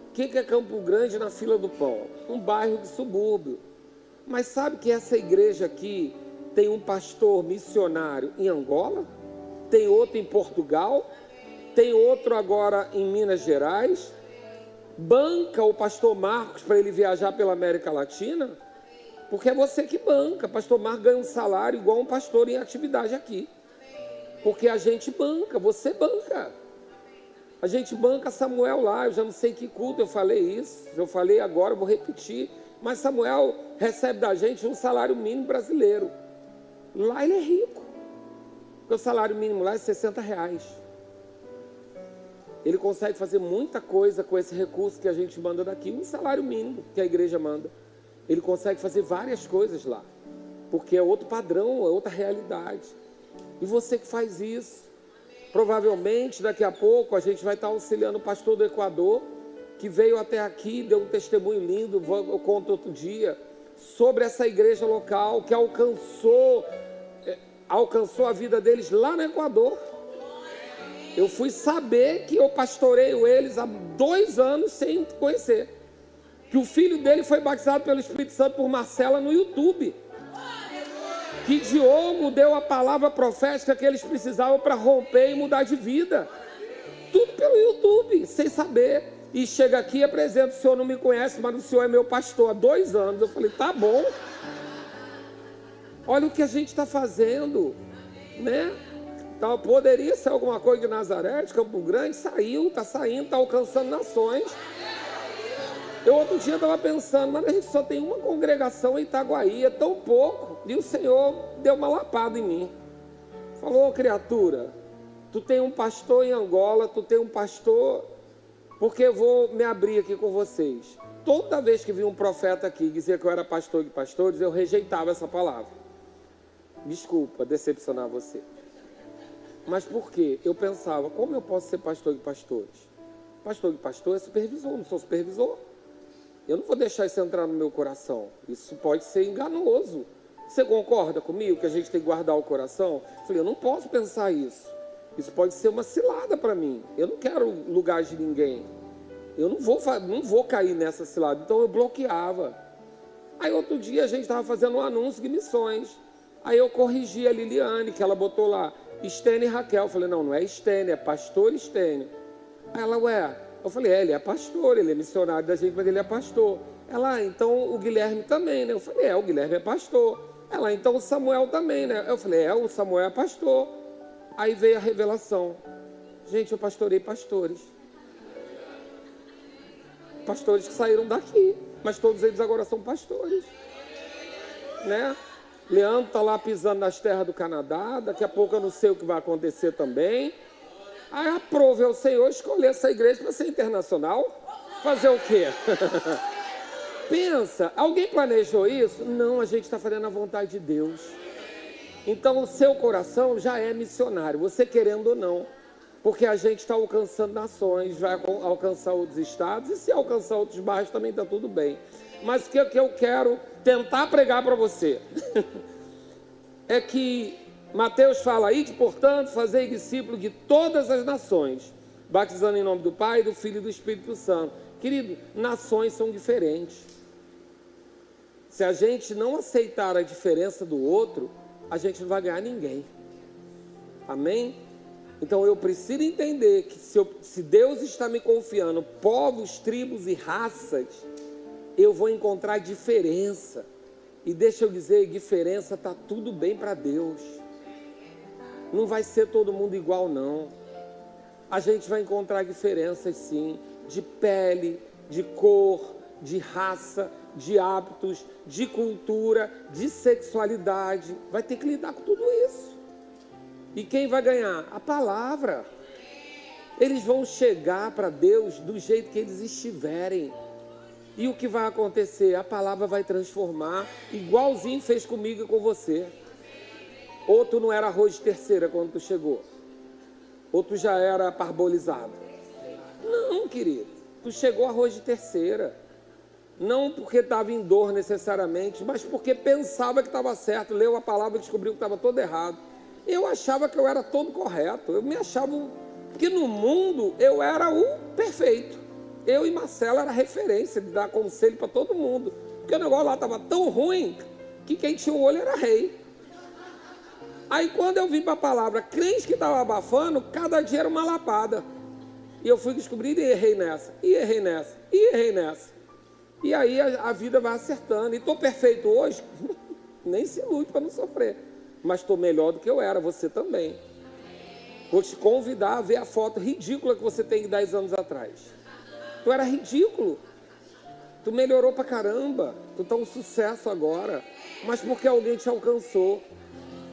O que é Campo Grande na fila do pão? Um bairro de subúrbio. Mas sabe que essa igreja aqui tem um pastor missionário em Angola? Tem outro em Portugal? Tem outro agora em Minas Gerais? Banca o pastor Marcos para ele viajar pela América Latina? Porque é você que banca. Pastor Marcos ganha um salário igual um pastor em atividade aqui. Porque a gente banca, você banca. A gente banca Samuel lá, eu já não sei que culto eu falei isso. Eu falei agora, eu vou repetir. Mas Samuel recebe da gente um salário mínimo brasileiro. Lá ele é rico. Porque o salário mínimo lá é R$60. Ele consegue fazer muita coisa com esse recurso que a gente manda daqui, um salário mínimo que a igreja manda. Ele consegue fazer várias coisas lá, porque é outro padrão, é outra realidade. E você que faz isso, provavelmente daqui a pouco a gente vai estar auxiliando o pastor do Equador, que veio até aqui, deu um testemunho lindo, eu conto outro dia, sobre essa igreja local que alcançou a vida deles lá no Equador. Eu fui saber que eu pastoreio eles há 2 anos sem conhecer. Que o filho dele foi batizado pelo Espírito Santo por Marcela no YouTube. Que Diogo deu a palavra profética que eles precisavam para romper e mudar de vida. Tudo pelo YouTube, sem saber. E chega aqui e apresenta: o senhor não me conhece, mas o senhor é meu pastor há 2 anos. Eu falei: tá bom. Olha o que a gente está fazendo, né? Então, poderia ser alguma coisa de Nazaré, de Campo Grande, saiu, está saindo, está alcançando nações. Eu outro dia estava pensando, mas a gente só tem uma congregação em Itaguaí, é tão pouco. E o Senhor deu uma lapada em mim. Falou: ô criatura, tu tem um pastor em Angola, tu tem um pastor, porque eu vou me abrir aqui com vocês. Toda vez que vinha um profeta aqui dizer que eu era pastor de pastores, eu rejeitava essa palavra. Desculpa decepcionar você. Mas por quê? Eu pensava: como eu posso ser pastor de pastores? Pastor de pastor é supervisor, não sou supervisor. Eu não vou deixar isso entrar no meu coração. Isso pode ser enganoso. Você concorda comigo que a gente tem que guardar o coração? Eu falei: eu não posso pensar isso. Isso pode ser uma cilada para mim. Eu não quero lugar de ninguém. Eu não vou cair nessa cilada. Então eu bloqueava. Aí outro dia a gente estava fazendo um anúncio de missões. Aí eu corrigi a Liliane, que ela botou lá Estênio e Raquel. Eu falei: não é Estênio, é pastor Estênio. Aí ela: ué. Eu falei: ele é pastor, ele é missionário da gente, mas ele é pastor. Ela: então o Guilherme também, né? Eu falei: o Guilherme é pastor. Ela: então o Samuel também, né? Eu falei: o Samuel é pastor. Aí veio a revelação. Gente, eu pastorei pastores. Pastores que saíram daqui, mas todos eles agora são pastores, né? Leandro está lá pisando nas terras do Canadá, daqui a pouco eu não sei o que vai acontecer também. Aí aprove ao Senhor escolher essa igreja para ser internacional. Fazer o quê? Pensa, alguém planejou isso? Não, a gente está fazendo a vontade de Deus. Então o seu coração já é missionário, você querendo ou não. Porque a gente está alcançando nações, vai alcançar outros estados, e se alcançar outros bairros também está tudo bem. Mas o que eu quero tentar pregar para você é que Mateus fala aí que, portanto, fazei discípulo de todas as nações, batizando em nome do Pai, do Filho e do Espírito Santo. Querido, nações são diferentes. Se a gente não aceitar a diferença do outro, a gente não vai ganhar ninguém. Amém? Então eu preciso entender que se Deus está me confiando povos, tribos e raças, eu vou encontrar diferença. E deixa eu dizer, diferença está tudo bem para Deus. Não vai ser todo mundo igual, não. A gente vai encontrar diferenças, sim, de pele, de cor, de raça, de hábitos, de cultura, de sexualidade. Vai ter que lidar com tudo isso. E quem vai ganhar? A palavra. Eles vão chegar para Deus do jeito que eles estiverem. E o que vai acontecer? A palavra vai transformar, igualzinho fez comigo e com você. Ou tu não era arroz de terceira quando tu chegou? Ou tu já era parbolizado? Não, querido. Tu chegou arroz de terceira. Não porque estava em dor necessariamente, mas porque pensava que estava certo. Leu a palavra e descobriu que estava todo errado. Eu achava que eu era todo correto. Eu me achava... Porque no mundo eu era o perfeito. Eu e Marcela era referência de dar conselho para todo mundo. Porque o negócio lá estava tão ruim que quem tinha um olho era rei. Aí quando eu vim para a palavra, crente que estava abafando, cada dia era uma lapada. E eu fui descobrir e errei nessa, e errei nessa, e errei nessa. E aí a vida vai acertando. E estou perfeito hoje? Nem se ilude para não sofrer. Mas estou melhor do que eu era, você também. Vou te convidar a ver a foto ridícula que você tem de 10 anos atrás. Tu era ridículo. Tu melhorou pra caramba. Tu tá um sucesso agora. Mas porque alguém te alcançou.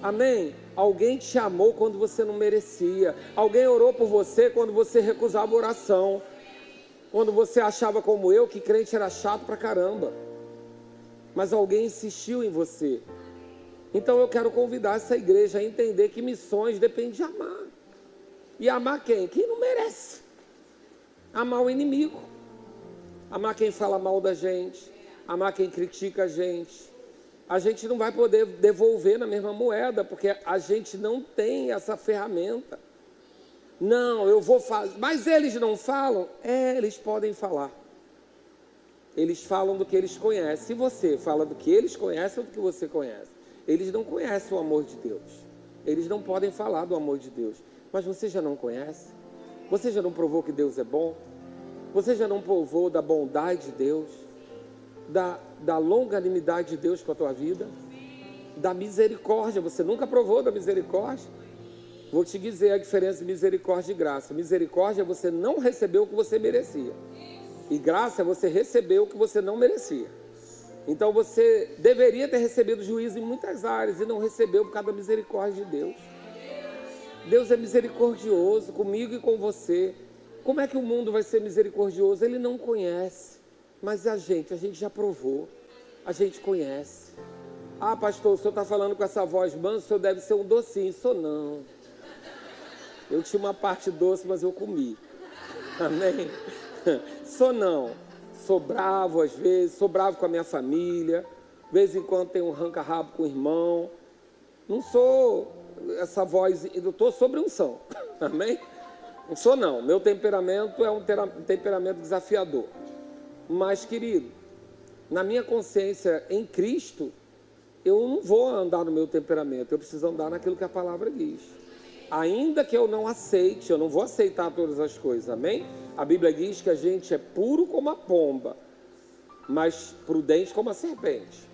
Amém? Alguém te amou quando você não merecia. Alguém orou por você quando você recusava a oração. Quando você achava como eu que crente era chato pra caramba. Mas alguém insistiu em você. Então eu quero convidar essa igreja a entender que missões depende de amar. E amar quem? Quem não merece. Amar o inimigo. Amar quem fala mal da gente. Amar quem critica a gente. A gente não vai poder devolver na mesma moeda, porque a gente não tem essa ferramenta. Não, eu vou fazer. Mas eles não falam? Eles podem falar. Eles falam do que eles conhecem. Se você fala do que eles conhecem ou do que você conhece. Eles não conhecem o amor de Deus. Eles não podem falar do amor de Deus. Mas você já não conhece? Você já não provou que Deus é bom? Você já não provou da bondade de Deus? Da longanimidade de Deus com a tua vida? Da misericórdia? Você nunca provou da misericórdia? Vou te dizer a diferença de misericórdia e graça. Misericórdia é você não receber o que você merecia. E graça é você receber o que você não merecia. Então você deveria ter recebido juízo em muitas áreas e não recebeu por causa da misericórdia de Deus. Deus é misericordioso comigo e com você. Como é que o mundo vai ser misericordioso? Ele não conhece. Mas a gente já provou. A gente conhece. Ah, pastor, o senhor está falando com essa voz mansa, o senhor deve ser um docinho. Sou não. Eu tinha uma parte doce, mas eu comi. Amém? Sou não. Sou bravo às vezes, sou bravo com a minha família. De vez em quando tenho um arranca-rabo com o irmão. Não sou essa voz, eu estou sobre unção. Amém? Não sou não. Meu temperamento é um temperamento desafiador. Mas, querido, na minha consciência em Cristo, eu não vou andar no meu temperamento. Eu preciso andar naquilo que a palavra diz. Ainda que eu não aceite, eu não vou aceitar todas as coisas, amém? A Bíblia diz que a gente é puro como a pomba, mas prudente como a serpente.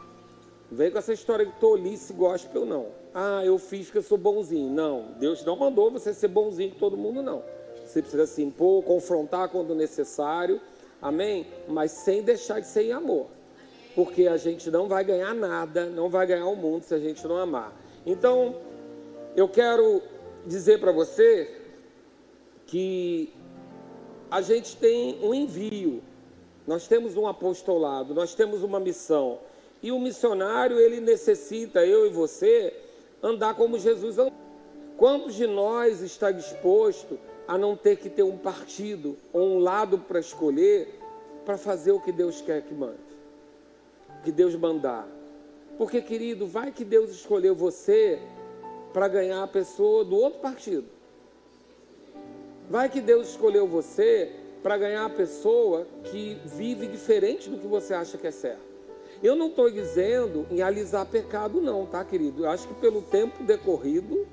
Não vem com essa história de tolice gospel, não. Ah, eu fiz que eu sou bonzinho. Não, Deus não mandou você ser bonzinho com todo mundo, não. Você precisa se impor, confrontar quando necessário, amém? Mas sem deixar de ser em amor. Porque a gente não vai ganhar nada, não vai ganhar o mundo se a gente não amar. Então, eu quero dizer para você que a gente tem um envio, nós temos um apostolado, nós temos uma missão. E o missionário, ele necessita, eu e você, andar como Jesus andou. Quantos de nós está disposto a não ter que ter um partido ou um lado para escolher para fazer o que Deus quer que mande? Que Deus mandar. Porque, querido, vai que Deus escolheu você para ganhar a pessoa do outro partido. Vai que Deus escolheu você para ganhar a pessoa que vive diferente do que você acha que é certo. Eu não estou dizendo em alisar pecado não, tá, querido? Eu acho que pelo tempo decorrido,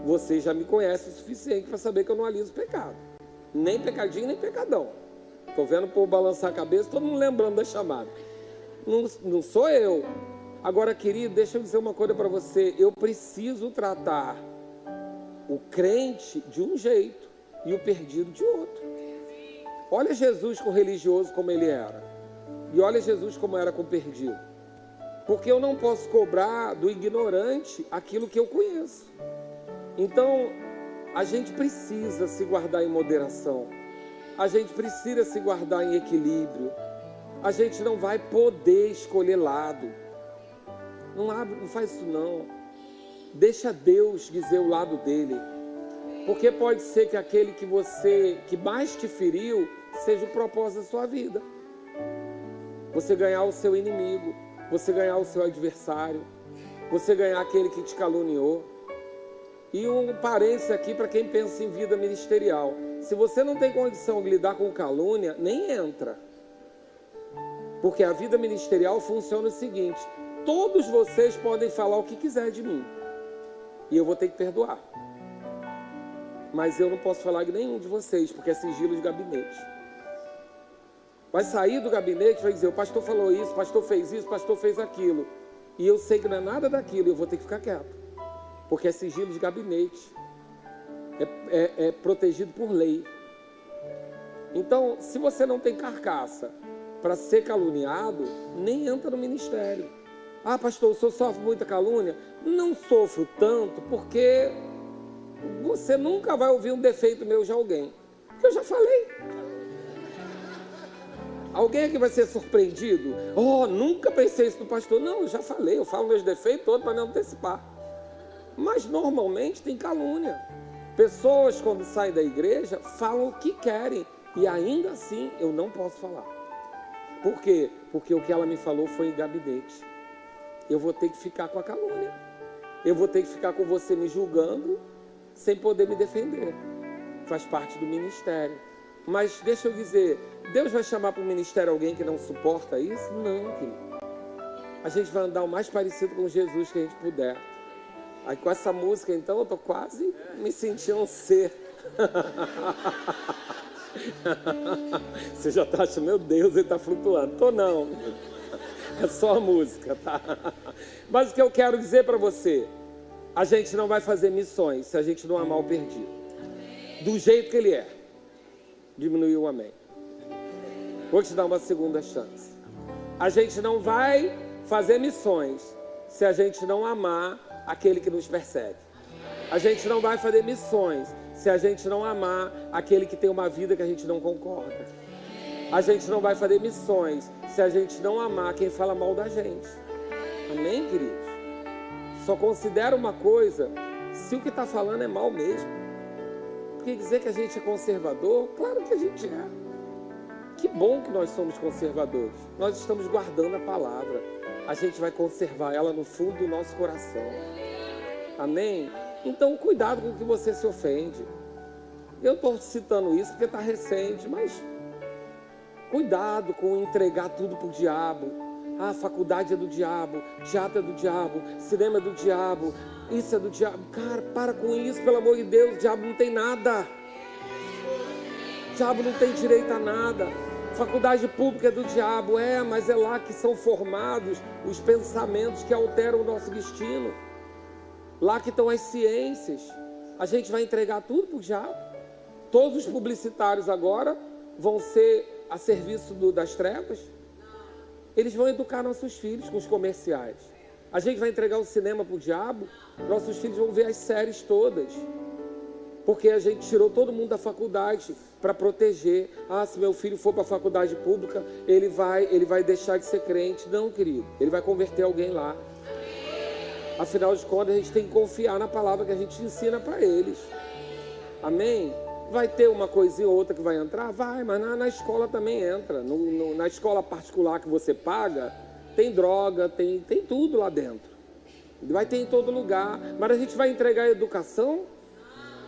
você já me conhece o suficiente para saber que eu não aliso pecado. Nem pecadinho, nem pecadão. Estou vendo o povo balançar a cabeça, todo mundo lembrando da chamada. Não sou eu. Agora, querido, deixa eu dizer uma coisa para você. Eu preciso tratar o crente de um jeito e o perdido de outro. Olha Jesus com o religioso como ele era. E olha Jesus como era com o perdido. Porque eu não posso cobrar do ignorante aquilo que eu conheço. Então, a gente precisa se guardar em moderação. A gente precisa se guardar em equilíbrio. A gente não vai poder escolher lado. Não faz isso não. Deixa Deus dizer o lado dele. Porque pode ser que aquele que mais te feriu seja o propósito da sua vida. Você ganhar o seu inimigo, você ganhar o seu adversário, você ganhar aquele que te caluniou. E um parênteses aqui para quem pensa em vida ministerial. Se você não tem condição de lidar com calúnia, nem entra. Porque a vida ministerial funciona o seguinte: todos vocês podem falar o que quiser de mim. E eu vou ter que perdoar. Mas eu não posso falar de nenhum de vocês, porque é sigilo de gabinete. Vai sair do gabinete e vai dizer: o pastor falou isso, o pastor fez isso, o pastor fez aquilo. E eu sei que não é nada daquilo, e eu vou ter que ficar quieto. Porque é sigilo de gabinete. É protegido por lei. Então, se você não tem carcaça para ser caluniado, nem entra no ministério. Ah, pastor, o senhor sofre muita calúnia? Não sofro tanto, porque você nunca vai ouvir um defeito meu de alguém. Eu já falei. Alguém aqui vai ser surpreendido? Oh, nunca pensei isso do pastor. Não, eu já falei, eu falo meus defeitos todos para não antecipar. Mas normalmente tem calúnia. Pessoas, quando saem da igreja, falam o que querem. E ainda assim, eu não posso falar. Por quê? Porque o que ela me falou foi em gabinete. Eu vou ter que ficar com a calúnia. Eu vou ter que ficar com você me julgando, sem poder me defender. Faz parte do ministério. Mas deixa eu dizer, Deus vai chamar para o ministério alguém que não suporta isso? Não, querido. A gente vai andar o mais parecido com Jesus que a gente puder. Aí com essa música, então, eu estou quase me sentindo um ser. Você já está achando, meu Deus, ele está flutuando. Tô não. É só a música, tá? Mas o que eu quero dizer para você, a gente não vai fazer missões se a gente não amar o perdido. Do jeito que ele é. Diminuiu o amém. Vou te dar uma segunda chance. A gente não vai fazer missões se a gente não amar aquele que nos persegue. A gente não vai fazer missões se a gente não amar aquele que tem uma vida que a gente não concorda. A gente não vai fazer missões se a gente não amar quem fala mal da gente. Amém, queridos? Só considera uma coisa, se o que está falando é mal mesmo. Porque dizer que a gente é conservador, claro que a gente é. Que bom que nós somos conservadores. Nós estamos guardando a palavra. A gente vai conservar ela no fundo do nosso coração. Amém? Então, cuidado com o que você se ofende. Eu estou citando isso porque está recente, mas cuidado com entregar tudo para o diabo. Ah, faculdade é do diabo, teatro é do diabo, cinema é do diabo, isso é do diabo. Cara, para com isso, pelo amor de Deus. O diabo não tem nada. O diabo não tem direito a nada. Faculdade pública é do diabo, mas é lá que são formados os pensamentos que alteram o nosso destino. Lá que estão as ciências. A gente vai entregar tudo para o diabo. Todos os publicitários agora vão ser a serviço das trevas. Eles vão educar nossos filhos com os comerciais. A gente vai entregar o cinema para o diabo. Nossos filhos vão ver as séries todas. Porque a gente tirou todo mundo da faculdade para proteger. Ah, se meu filho for para a faculdade pública, ele vai deixar de ser crente. Não, querido. Ele vai converter alguém lá. Afinal de contas, a gente tem que confiar na palavra que a gente ensina para eles. Amém? Vai ter uma coisinha ou outra que vai entrar? Vai, mas na escola também entra. Na escola particular que você paga, tem droga, tem tudo lá dentro. Vai ter em todo lugar. Mas a gente vai entregar a educação?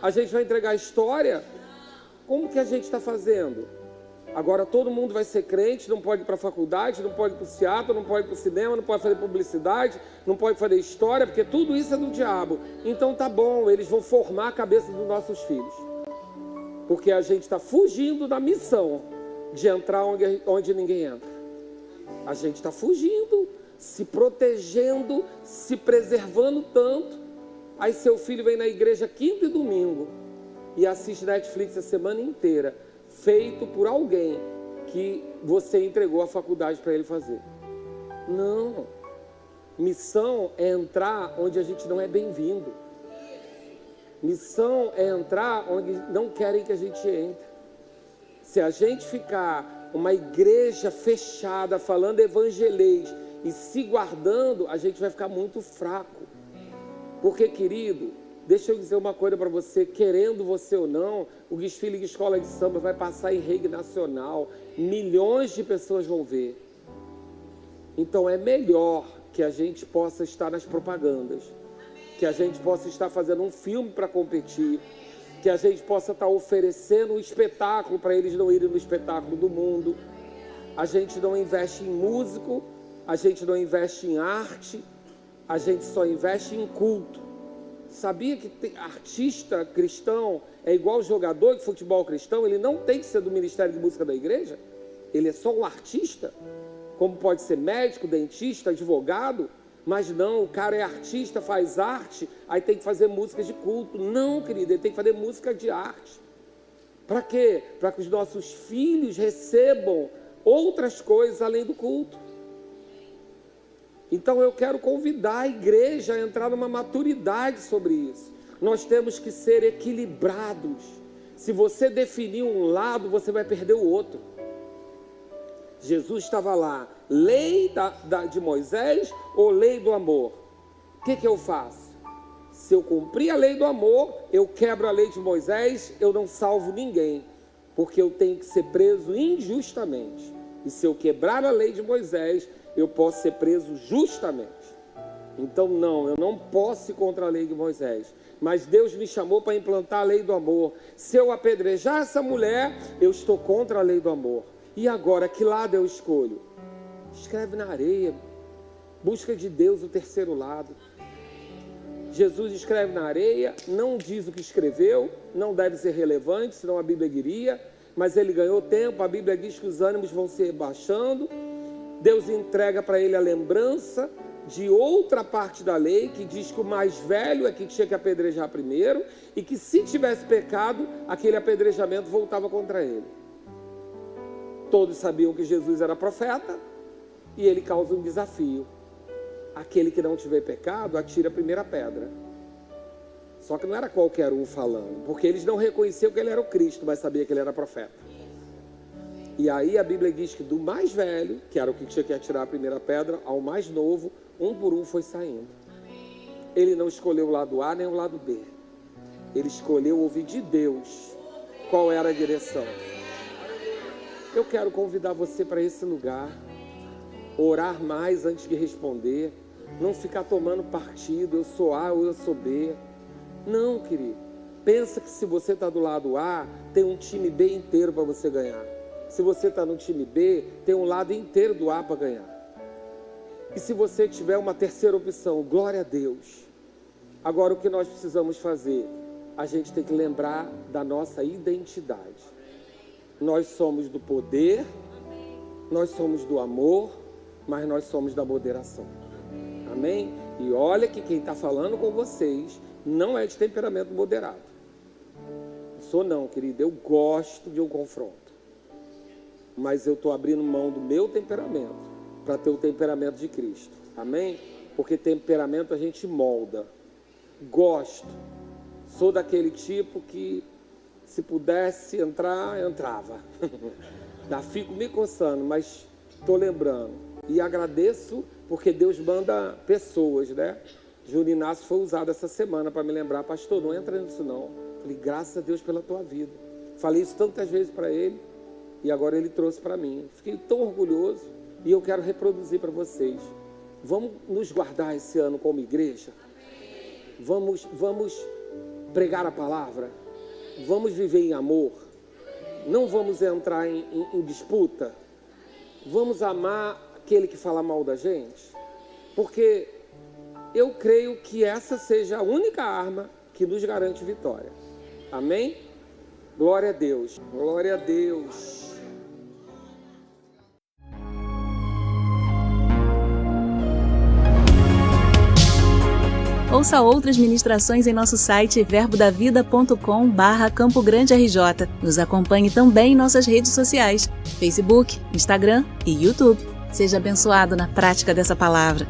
A gente vai entregar a história? Como que a gente está fazendo? Agora todo mundo vai ser crente, não pode ir para a faculdade, não pode ir para o teatro, não pode ir para o cinema, não pode fazer publicidade, não pode fazer história, porque tudo isso é do diabo. Então tá bom, eles vão formar a cabeça dos nossos filhos. Porque a gente está fugindo da missão de entrar onde ninguém entra. A gente está fugindo, se protegendo, se preservando tanto. Aí seu filho vem na igreja quinta e domingo e assiste Netflix a semana inteira, feito por alguém que você entregou a faculdade para ele fazer. Não. Missão é entrar onde a gente não é bem-vindo. Missão é entrar onde não querem que a gente entre. Se a gente ficar uma igreja fechada, falando evangelês e se guardando, a gente vai ficar muito fraco. Porque, querido, deixa eu dizer uma coisa para você, querendo você ou não, o desfile de escola de samba vai passar em rede nacional, milhões de pessoas vão ver. Então é melhor que a gente possa estar nas propagandas, que a gente possa estar fazendo um filme para competir, que a gente possa estar oferecendo um espetáculo para eles não irem no espetáculo do mundo. A gente não investe em músico, a gente não investe em arte, a gente só investe em culto. Sabia que artista cristão é igual jogador de futebol cristão? Ele não tem que ser do Ministério de Música da igreja? Ele é só um artista? Como pode ser médico, dentista, advogado? Mas não, o cara é artista, faz arte, aí tem que fazer música de culto. Não, querido, ele tem que fazer música de arte. Para quê? Para que os nossos filhos recebam outras coisas além do culto. Então eu quero convidar a igreja a entrar numa maturidade sobre isso. Nós temos que ser equilibrados. Se você definir um lado, você vai perder o outro. Jesus estava lá, lei de Moisés ou lei do amor? O que eu faço? Se eu cumprir a lei do amor, eu quebro a lei de Moisés, eu não salvo ninguém, porque eu tenho que ser preso injustamente. E se eu quebrar a lei de Moisés, eu posso ser preso justamente. Então não, eu não posso ir contra a lei de Moisés. Mas Deus me chamou para implantar a lei do amor. Se eu apedrejar essa mulher, eu estou contra a lei do amor. E agora, que lado eu escolho? Escreve na areia. Busca de Deus o terceiro lado. Jesus escreve na areia, não diz o que escreveu, não deve ser relevante, senão a Bíblia diria, mas ele ganhou tempo, a Bíblia diz que os ânimos vão se baixando. Deus entrega para ele a lembrança de outra parte da lei, que diz que o mais velho é que tinha que apedrejar primeiro, e que se tivesse pecado, aquele apedrejamento voltava contra ele. Todos sabiam que Jesus era profeta, e ele causa um desafio. Aquele que não tiver pecado, atira a primeira pedra. Só que não era qualquer um falando, porque eles não reconheciam que ele era o Cristo, mas sabia que ele era profeta. E aí a Bíblia diz que do mais velho, que era o que tinha que atirar a primeira pedra, ao mais novo, um por um foi saindo. Ele não escolheu o lado A nem o lado B. Ele escolheu ouvir de Deus qual era a direção. Eu quero convidar você para esse lugar. Orar mais antes de responder. Não ficar tomando partido, eu sou A ou eu sou B. Não, querido. Pensa que se você está do lado A, tem um time B inteiro para você ganhar. Se você está no time B, tem um lado inteiro do A para ganhar. E se você tiver uma terceira opção, glória a Deus. Agora o que nós precisamos fazer? A gente tem que lembrar da nossa identidade. Nós somos do poder, nós somos do amor, mas nós somos da moderação. Amém? E olha que quem está falando com vocês não é de temperamento moderado. Sou não, querido. Eu gosto de um confronto. Mas eu estou abrindo mão do meu temperamento para ter o temperamento de Cristo. Amém? Porque temperamento a gente molda. Gosto. Sou daquele tipo que se pudesse entrar, entrava. Fico me coçando, mas estou lembrando. E agradeço porque Deus manda pessoas, né? Júnior Inácio foi usado essa semana para me lembrar, pastor, não entra nisso não. Falei, graças a Deus pela tua vida. Falei isso tantas vezes para ele e agora ele trouxe para mim. Fiquei tão orgulhoso e eu quero reproduzir para vocês. Vamos nos guardar esse ano como igreja? Vamos pregar a palavra? Vamos viver em amor? Não vamos entrar em disputa? Vamos amar aquele que fala mal da gente? Porque eu creio que essa seja a única arma que nos garante vitória. Amém? Glória a Deus. Glória a Deus.
Ouça outras ministrações em nosso site verbodavida.com/Campo Grande RJ. Nos acompanhe também em nossas redes sociais, Facebook, Instagram e YouTube. Seja abençoado na prática dessa palavra.